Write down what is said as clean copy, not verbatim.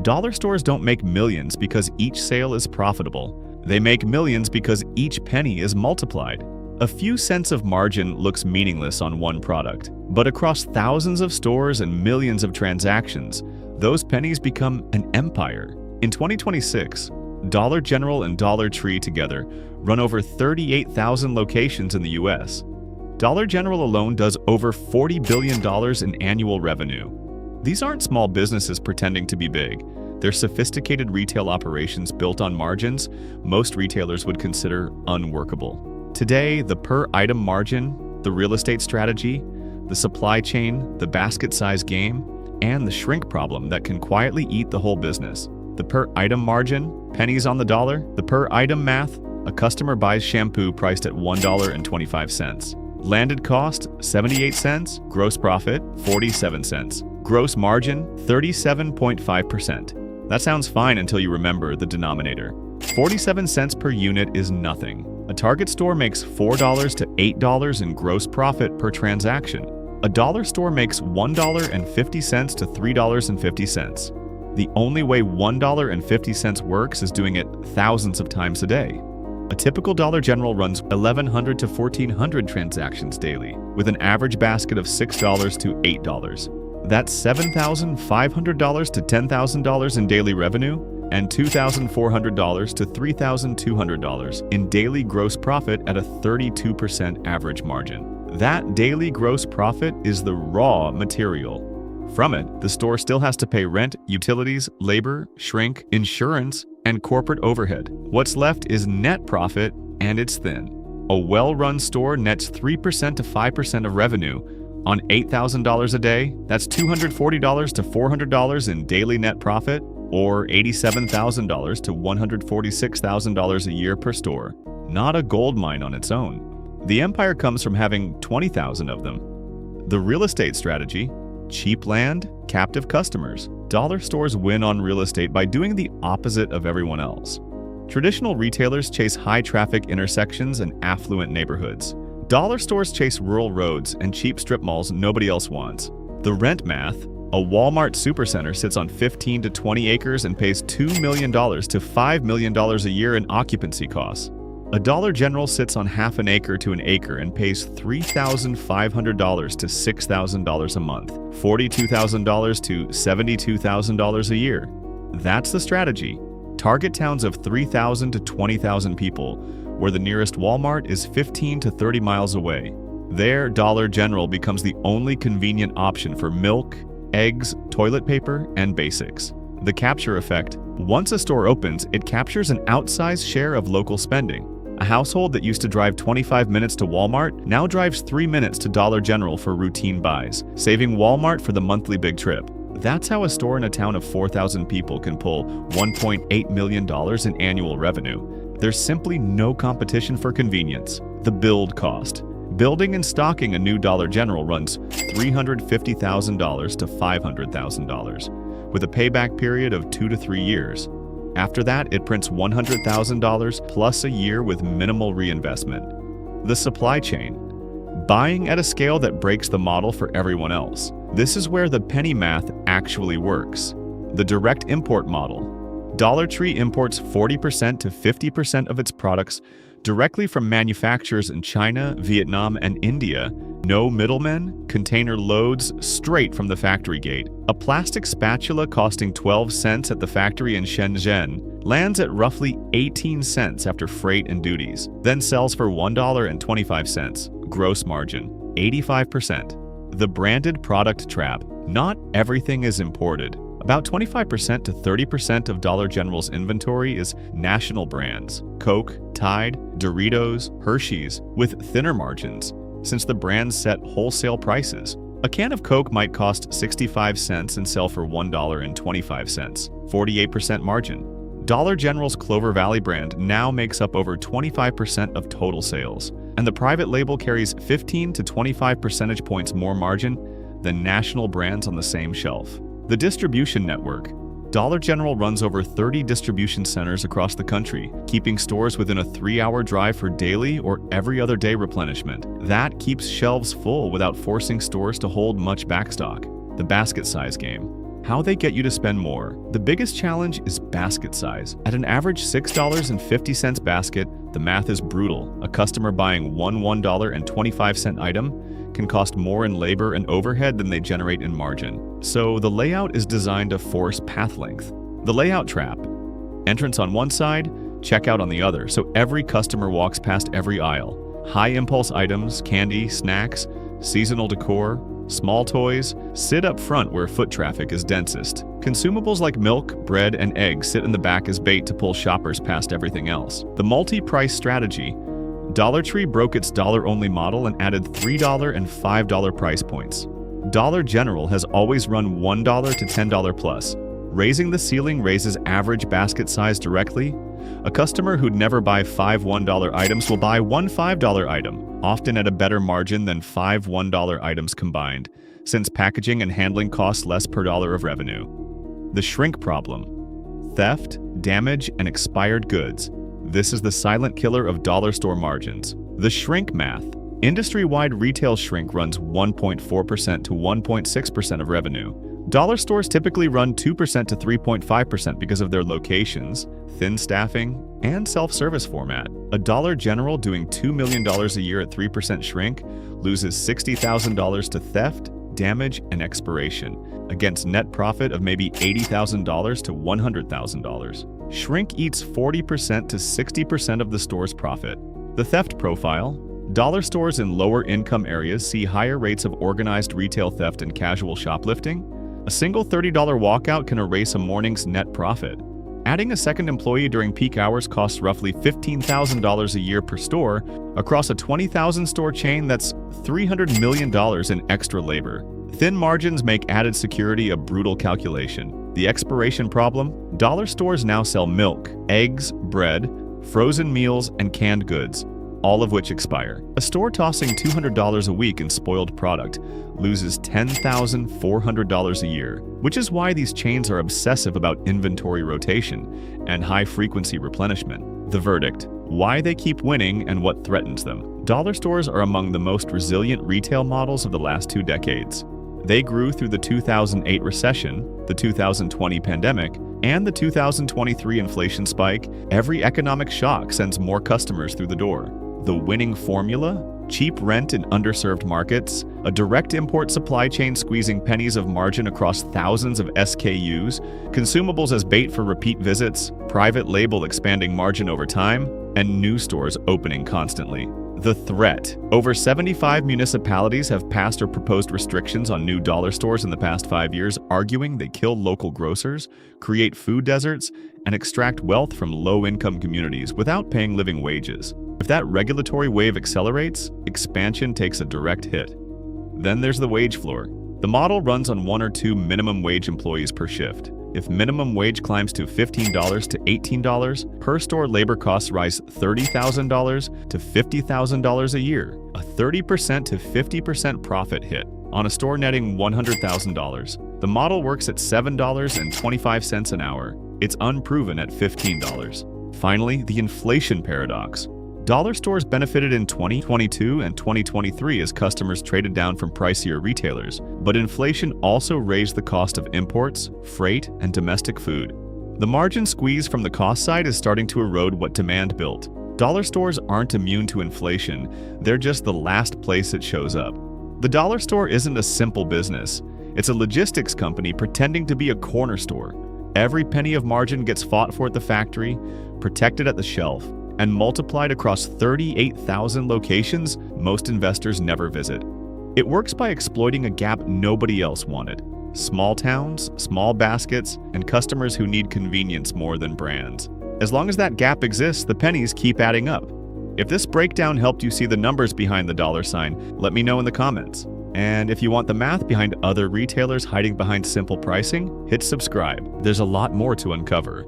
Dollar stores don't make millions because each sale is profitable. They make millions because each penny is multiplied. A few cents of margin looks meaningless on one product, but across thousands of stores and millions of transactions, those pennies become an empire. In 2026, Dollar General and Dollar Tree together run over 38,000 locations in the US. Dollar General alone does over $40 billion in annual revenue. These aren't small businesses pretending to be big. They're sophisticated retail operations built on margins most retailers would consider unworkable. Today, the per-item margin, the real estate strategy, the supply chain, the basket size game, and the shrink problem that can quietly eat the whole business. The per-item margin, pennies on the dollar, the per-item math, a customer buys shampoo priced at $1.25. Landed cost, 78 cents, gross profit, 47 cents. Gross margin, 37.5%. That sounds fine until you remember the denominator. 47 cents per unit is nothing. A Target store makes $4 to $8 in gross profit per transaction. A dollar store makes $1.50 to $3.50. The only way $1.50 works is doing it thousands of times a day. A typical Dollar General runs 1,100 to 1,400 transactions daily, with an average basket of $6 to $8. That's $7,500 to $10,000 in daily revenue, and $2,400 to $3,200 in daily gross profit at a 32% average margin. That daily gross profit is the raw material. From it, the store still has to pay rent, utilities, labor, shrink, insurance, and corporate overhead. What's left is net profit, and it's thin. A well-run store nets 3% to 5% of revenue. On $8,000 a day, that's $240 to $400 in daily net profit, or $87,000 to $146,000 a year per store. Not a gold mine on its own. The empire comes from having 20,000 of them. The real estate strategy: cheap land, captive customers. Dollar stores win on real estate by doing the opposite of everyone else. Traditional retailers chase high-traffic intersections and affluent neighborhoods. Dollar stores chase rural roads and cheap strip malls nobody else wants. The rent math: a Walmart supercenter sits on 15 to 20 acres and pays $2 million to $5 million a year in occupancy costs. A Dollar General sits on half an acre to an acre and pays $3,500 to $6,000 a month, $42,000 to $72,000 a year. That's the strategy. Target towns of 3,000 to 20,000 people, where the nearest Walmart is 15 to 30 miles away. There, Dollar General becomes the only convenient option for milk, eggs, toilet paper, and basics. The capture effect: once a store opens, it captures an outsized share of local spending. A household that used to drive 25 minutes to Walmart now drives 3 minutes to Dollar General for routine buys, saving Walmart for the monthly big trip. That's how a store in a town of 4,000 people can pull $1.8 million in annual revenue. There's simply no competition for convenience. The build cost: building and stocking a new Dollar General runs $350,000 to $500,000, with a payback period of 2 to 3 years. After that, it prints $100,000 plus a year with minimal reinvestment. The supply chain: buying at a scale that breaks the model for everyone else. This is where the penny math actually works. The direct import model: Dollar Tree imports 40% to 50% of its products directly from manufacturers in China, Vietnam, and India. No middlemen, container loads straight from the factory gate. A plastic spatula costing 12 cents at the factory in Shenzhen lands at roughly 18 cents after freight and duties, then sells for $1.25. Gross margin: 85%. The branded product trap: not everything is imported. About 25% to 30% of Dollar General's inventory is national brands: Coke, Tide, Doritos, Hershey's, with thinner margins, since the brands set wholesale prices. A can of Coke might cost 65 cents and sell for $1.25, 48% margin. Dollar General's Clover Valley brand now makes up over 25% of total sales, and the private label carries 15 to 25 percentage points more margin than national brands on the same shelf. The distribution network: Dollar General runs over 30 distribution centers across the country, keeping stores within a 3-hour drive for daily or every other day replenishment. That keeps shelves full without forcing stores to hold much backstock. The basket size game: How they get you to spend more. The biggest challenge is basket size. At an average $6.50 basket, the math is brutal. A customer buying one $1.25 item can cost more in labor and overhead than they generate in margin. So the layout is designed to force path length. The layout trap. Entrance on one side, checkout on the other, so every customer walks past every aisle. High impulse items, candy, snacks, seasonal decor, small toys sit up front where foot traffic is densest. Consumables like milk, bread, and eggs sit in the back as bait to pull shoppers past everything else. The multi-price strategy. Dollar Tree broke its dollar-only model and added $3 and $5 price points. Dollar General has always run $1 to $10 plus. Raising the ceiling raises average basket size directly. A customer who'd never buy 5 $1 items will buy one $5 item, often at a better margin than 5 $1 items combined, since packaging and handling costs less per dollar of revenue. The shrink problem. Theft, damage, and expired goods. This is the silent killer of dollar store margins. The shrink math. Industry-wide retail shrink runs 1.4% to 1.6% of revenue. Dollar stores typically run 2% to 3.5% because of their locations, thin staffing, and self-service format. A Dollar General doing $2 million a year at 3% shrink loses $60,000 to theft, damage, and expiration, against net profit of maybe $80,000 to $100,000. Shrink eats 40% to 60% of the store's profit. The theft profile. Dollar stores in lower income areas see higher rates of organized retail theft and casual shoplifting. A single $30 walkout can erase a morning's net profit. Adding a second employee during peak hours costs roughly $15,000 a year per store. Across a 20,000 store chain, that's $300 million in extra labor. Thin margins make added security a brutal calculation. The expiration problem. Dollar stores now sell milk, eggs, bread, frozen meals, and canned goods, all of which expire. A store tossing $200 a week in spoiled product loses $10,400 a year, which is why these chains are obsessive about inventory rotation and high-frequency replenishment. The verdict. Why they keep winning and what threatens them. Dollar stores are among the most resilient retail models of the last 2 decades. They grew through the 2008 recession, the 2020 pandemic, and the 2023 inflation spike. Every economic shock sends more customers through the door. The winning formula? Cheap rent in underserved markets, a direct import supply chain squeezing pennies of margin across thousands of SKUs, consumables as bait for repeat visits, private label expanding margin over time, and new stores opening constantly. The threat. Over 75 municipalities have passed or proposed restrictions on new dollar stores in the past 5 years, arguing they kill local grocers, create food deserts, and extract wealth from low-income communities without paying living wages. If that regulatory wave accelerates, expansion takes a direct hit. Then there's the wage floor. The model runs on 1 or 2 minimum wage employees per shift. If minimum wage climbs to $15 to $18, per store labor costs rise $30,000 to $50,000 a year, a 30% to 50% profit hit on a store netting $100,000. The model works at $7.25 an hour. It's unproven at $15. Finally, the inflation paradox. Dollar stores benefited in 2022 and 2023 as customers traded down from pricier retailers, but inflation also raised the cost of imports, freight, and domestic food. The margin squeeze from the cost side is starting to erode what demand built. Dollar stores aren't immune to inflation, they're just the last place it shows up. The dollar store isn't a simple business. It's a logistics company pretending to be a corner store. Every penny of margin gets fought for at the factory, protected at the shelf, and multiplied across 38,000 locations most investors never visit. It works by exploiting a gap nobody else wanted. Small towns, small baskets, and customers who need convenience more than brands. As long as that gap exists, the pennies keep adding up. If this breakdown helped you see the numbers behind the dollar sign, let me know in the comments. And if you want the math behind other retailers hiding behind simple pricing, hit subscribe. There's a lot more to uncover.